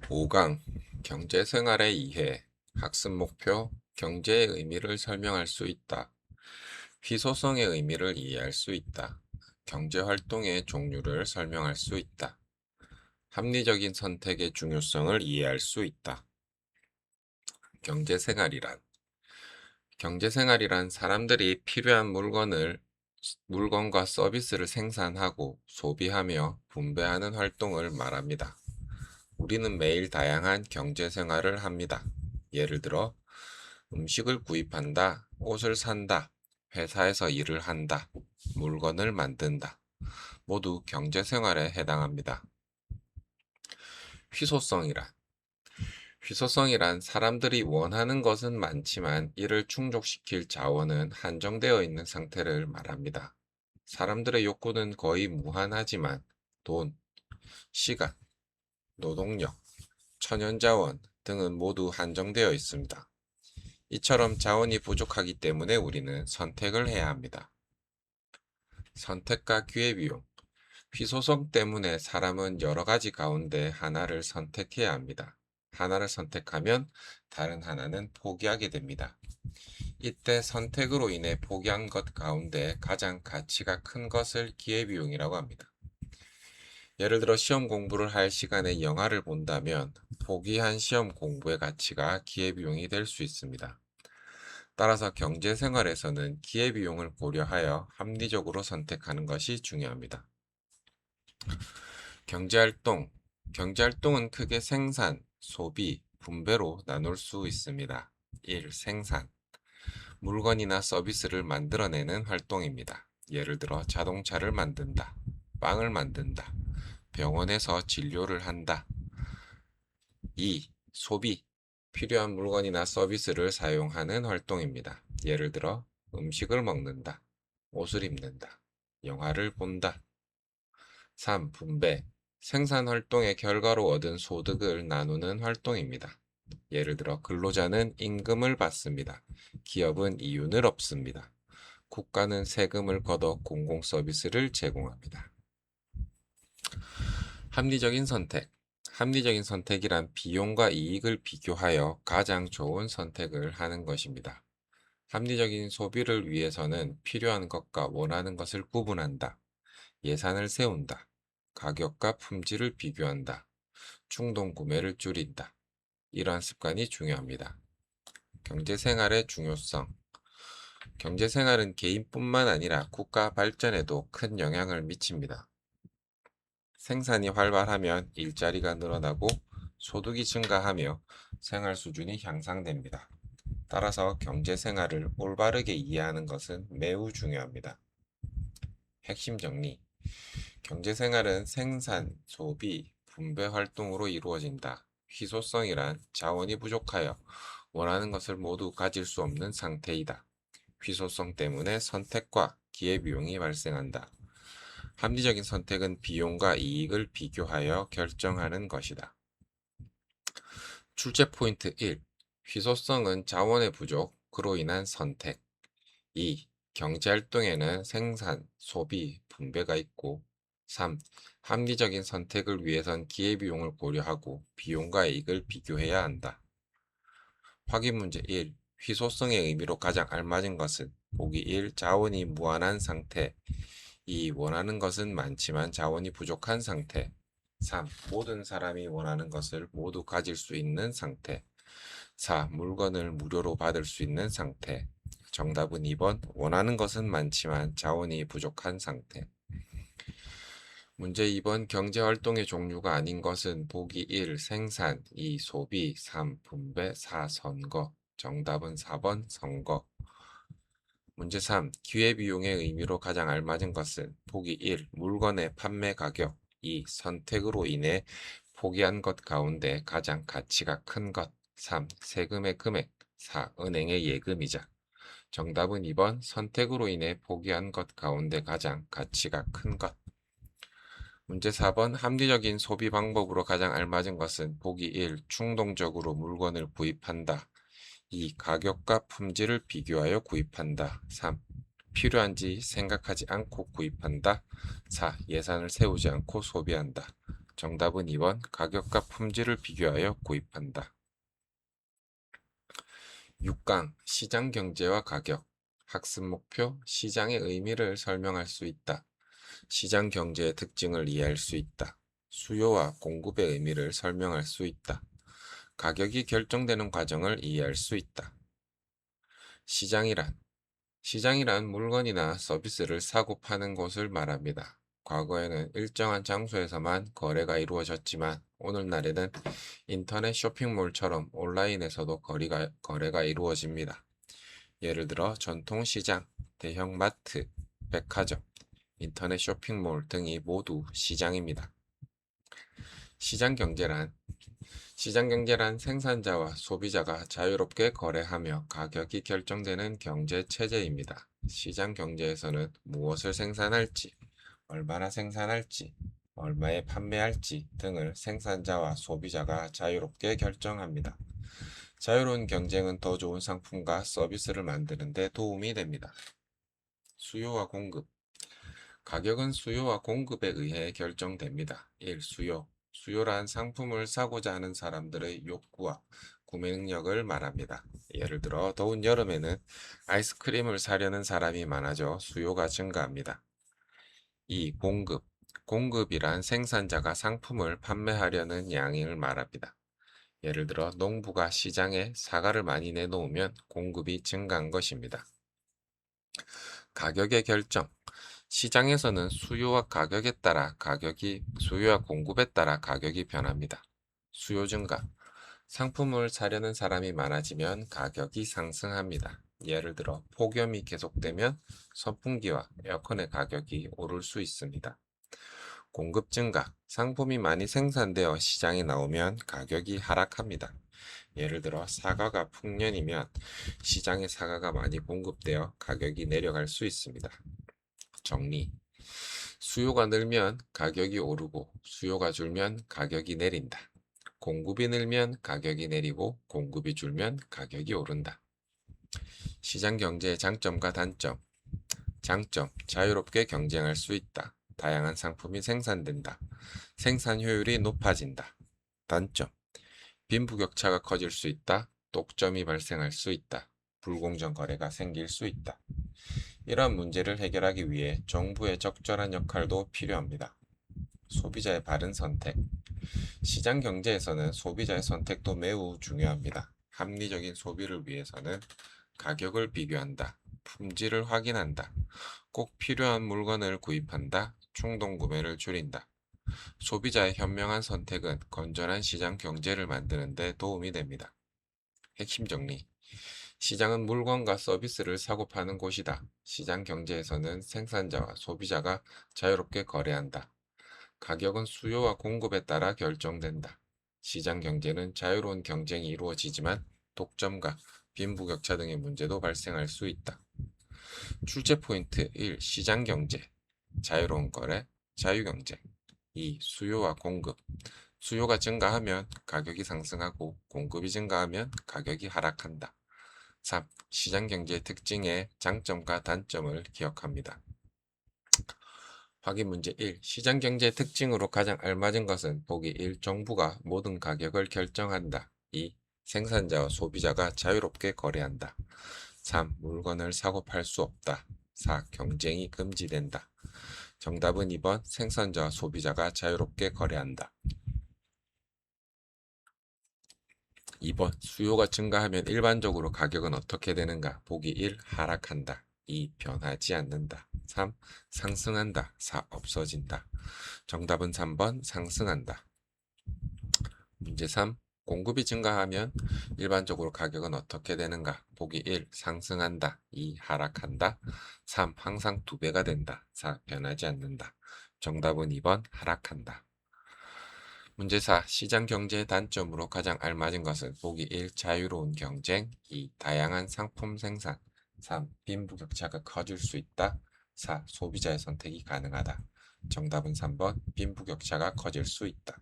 5강 경제생활의 이해, 학습 목표, 경제의 의미를 설명할 수 있다. 희소성의 의미를 이해할 수 있다. 경제활동의 종류를 설명할 수 있다. 합리적인 선택의 중요성을 이해할 수 있다. 경제생활이란 경제생활이란 사람들이 필요한 물건과 서비스를 생산하고 소비하며 분배하는 활동을 말합니다. 우리는 매일 다양한 경제 생활을 합니다. 예를 들어, 음식을 구입한다, 옷을 산다, 회사에서 일을 한다, 물건을 만든다. 모두 경제 생활에 해당합니다. 희소성이란 희소성이란 사람들이 원하는 것은 많지만 이를 충족시킬 자원은 한정되어 있는 상태를 말합니다. 사람들의 욕구는 거의 무한하지만 돈, 시간, 노동력, 천연자원 등은 모두 한정되어 있습니다. 이처럼 자원이 부족하기 때문에 우리는 선택을 해야 합니다. 선택과 기회비용. 희소성 때문에 사람은 여러 가지 가운데 하나를 선택해야 합니다. 하나를 선택하면 다른 하나는 포기하게 됩니다. 이때 선택으로 인해 포기한 것 가운데 가장 가치가 큰 것을 기회비용이라고 합니다. 예를 들어 시험 공부를 할 시간에 영화를 본다면 포기한 시험 공부의 가치가 기회비용이 될 수 있습니다. 따라서 경제생활에서는 기회비용을 고려하여 합리적으로 선택하는 것이 중요합니다. 경제활동. 경제활동은 크게 생산, 소비, 분배로 나눌 수 있습니다. 1. 생산. 물건이나 서비스를 만들어내는 활동입니다. 예를 들어 자동차를 만든다, 빵을 만든다, 병원에서 진료를 한다. 2. 소비. 필요한 물건이나 서비스를 사용하는 활동입니다. 예를 들어 음식을 먹는다, 옷을 입는다, 영화를 본다. 3. 분배. 생산 활동의 결과로 얻은 소득을 나누는 활동입니다. 예를 들어 근로자는 임금을 받습니다. 기업은 이윤을 얻습니다. 국가는 세금을 걷어 공공 서비스를 제공합니다. 합리적인 선택. 합리적인 선택이란 비용과 이익을 비교하여 가장 좋은 선택을 하는 것입니다. 합리적인 소비를 위해서는 필요한 것과 원하는 것을 구분한다. 예산을 세운다. 가격과 품질을 비교한다. 충동 구매를 줄인다. 이러한 습관이 중요합니다. 경제생활의 중요성. 경제생활은 개인뿐만 아니라 국가 발전에도 큰 영향을 미칩니다. 생산이 활발하면 일자리가 늘어나고 소득이 증가하며 생활 수준이 향상됩니다. 따라서 경제생활을 올바르게 이해하는 것은 매우 중요합니다. 핵심 정리. 경제생활은 생산, 소비, 분배 활동으로 이루어진다. 희소성이란 자원이 부족하여 원하는 것을 모두 가질 수 없는 상태이다. 희소성 때문에 선택과 기회비용이 발생한다. 합리적인 선택은 비용과 이익을 비교하여 결정하는 것이다. 출제 포인트 1. 희소성은 자원의 부족, 그로 인한 선택. 2. 경제활동에는 생산, 소비, 분배가 있고 3. 합리적인 선택을 위해선 기회비용을 고려하고 비용과 이익을 비교해야 한다. 확인 문제 1. 희소성의 의미로 가장 알맞은 것은 보기 1. 자원이 무한한 상태 2. 원하는 것은 많지만 자원이 부족한 상태 3. 모든 사람이 원하는 것을 모두 가질 수 있는 상태 4. 물건을 무료로 받을 수 있는 상태. 정답은 2번. 원하는 것은 많지만 자원이 부족한 상태. 문제 2번. 경제활동의 종류가 아닌 것은 보기 1. 생산 2. 소비 3. 분배 4. 선거. 정답은 4번. 선거. 문제 3. 기회비용의 의미로 가장 알맞은 것은 보기 1. 물건의 판매 가격 2. 선택으로 인해 포기한 것 가운데 가장 가치가 큰 것 3. 세금의 금액 4. 은행의 예금이자 정답은 2번. 선택으로 인해 포기한 것 가운데 가장 가치가 큰 것. 문제 4번. 합리적인 소비 방법으로 가장 알맞은 것은 보기 1. 충동적으로 물건을 구입한다. 2. 가격과 품질을 비교하여 구입한다. 3. 필요한지 생각하지 않고 구입한다. 4. 예산을 세우지 않고 소비한다. 정답은 2번 가격과 품질을 비교하여 구입한다. 6강 시장 경제와 가격 학습 목표 시장의 의미를 설명할 수 있다. 시장 경제의 특징을 이해할 수 있다. 수요와 공급의 의미를 설명할 수 있다. 가격이 결정되는 과정을 이해할 수 있다. 시장이란 시장이란 물건이나 서비스를 사고 파는 곳을 말합니다. 과거에는 일정한 장소에서만 거래가 이루어졌지만 오늘날에는 인터넷 쇼핑몰처럼 온라인에서도 거래가 이루어집니다. 예를 들어 전통시장, 대형 마트, 백화점, 인터넷 쇼핑몰 등이 모두 시장입니다. 시장경제란 생산자와 소비자가 자유롭게 거래하며 가격이 결정되는 경제 체제입니다. 시장경제에서는 무엇을 생산할지, 얼마나 생산할지, 얼마에 판매할지 등을 생산자와 소비자가 자유롭게 결정합니다. 자유로운 경쟁은 더 좋은 상품과 서비스를 만드는 데 도움이 됩니다. 수요와 공급 가격은 수요와 공급에 의해 결정됩니다. 1. 수요란 상품을 사고자 하는 사람들의 욕구와 구매 능력을 말합니다. 예를 들어 더운 여름에는 아이스크림을 사려는 사람이 많아져 수요가 증가합니다. 2. 공급이란 생산자가 상품을 판매하려는 양을 말합니다. 예를 들어 농부가 시장에 사과를 많이 내놓으면 공급이 증가한 것입니다. 가격의 결정 시장에서는 수요와 공급에 따라 가격이 변합니다. 수요 증가. 상품을 사려는 사람이 많아지면 가격이 상승합니다. 예를 들어 폭염이 계속되면 선풍기와 에어컨의 가격이 오를 수 있습니다. 공급 증가. 상품이 많이 생산되어 시장에 나오면 가격이 하락합니다. 예를 들어 사과가 풍년이면 시장에 사과가 많이 공급되어 가격이 내려갈 수 있습니다. 정리. 수요가 늘면 가격이 오르고 수요가 줄면 가격이 내린다. 공급이 늘면 가격이 내리고 공급이 줄면 가격이 오른다. 시장 경제의 장점과 단점. 장점, 자유롭게 경쟁할 수 있다. 다양한 상품이 생산된다. 생산 효율이 높아진다. 단점, 빈부격차가 커질 수 있다. 독점이 발생할 수 있다. 불공정 거래가 생길 수 있다. 이러한 문제를 해결하기 위해 정부의 적절한 역할도 필요합니다. 소비자의 바른 선택. 시장 경제에서는 소비자의 선택도 매우 중요합니다. 합리적인 소비를 위해서는 가격을 비교한다. 품질을 확인한다. 꼭 필요한 물건을 구입한다. 충동 구매를 줄인다. 소비자의 현명한 선택은 건전한 시장 경제를 만드는 데 도움이 됩니다. 핵심 정리. 시장은 물건과 서비스를 사고 파는 곳이다. 시장 경제에서는 생산자와 소비자가 자유롭게 거래한다. 가격은 수요와 공급에 따라 결정된다. 시장 경제는 자유로운 경쟁이 이루어지지만 독점과 빈부격차 등의 문제도 발생할 수 있다. 출제 포인트 1. 시장 경제 자유로운 거래, 자유경쟁 2. 수요와 공급 수요가 증가하면 가격이 상승하고 공급이 증가하면 가격이 하락한다. 3. 시장 경제의 특징의 장점과 단점을 기억합니다. 확인 문제 1. 시장 경제의 특징으로 가장 알맞은 것은 보기 1. 정부가 모든 가격을 결정한다. 2. 생산자와 소비자가 자유롭게 거래한다. 3. 물건을 사고 팔 수 없다. 4. 경쟁이 금지된다. 정답은 2번 생산자와 소비자가 자유롭게 거래한다. 2번 수요가 증가하면 일반적으로 가격은 어떻게 되는가? 보기 1. 하락한다. 2. 변하지 않는다. 3. 상승한다. 4. 없어진다. 정답은 3번 상승한다. 문제 3. 공급이 증가하면 일반적으로 가격은 어떻게 되는가? 보기 1. 상승한다. 2. 하락한다. 3. 항상 2배가 된다. 4. 변하지 않는다. 정답은 2번 하락한다. 문제 4. 시장 경제의 단점으로 가장 알맞은 것은 보기 1. 자유로운 경쟁 2. 다양한 상품 생산 3. 빈부격차가 커질 수 있다 4. 소비자의 선택이 가능하다. 정답은 3번 빈부격차가 커질 수 있다.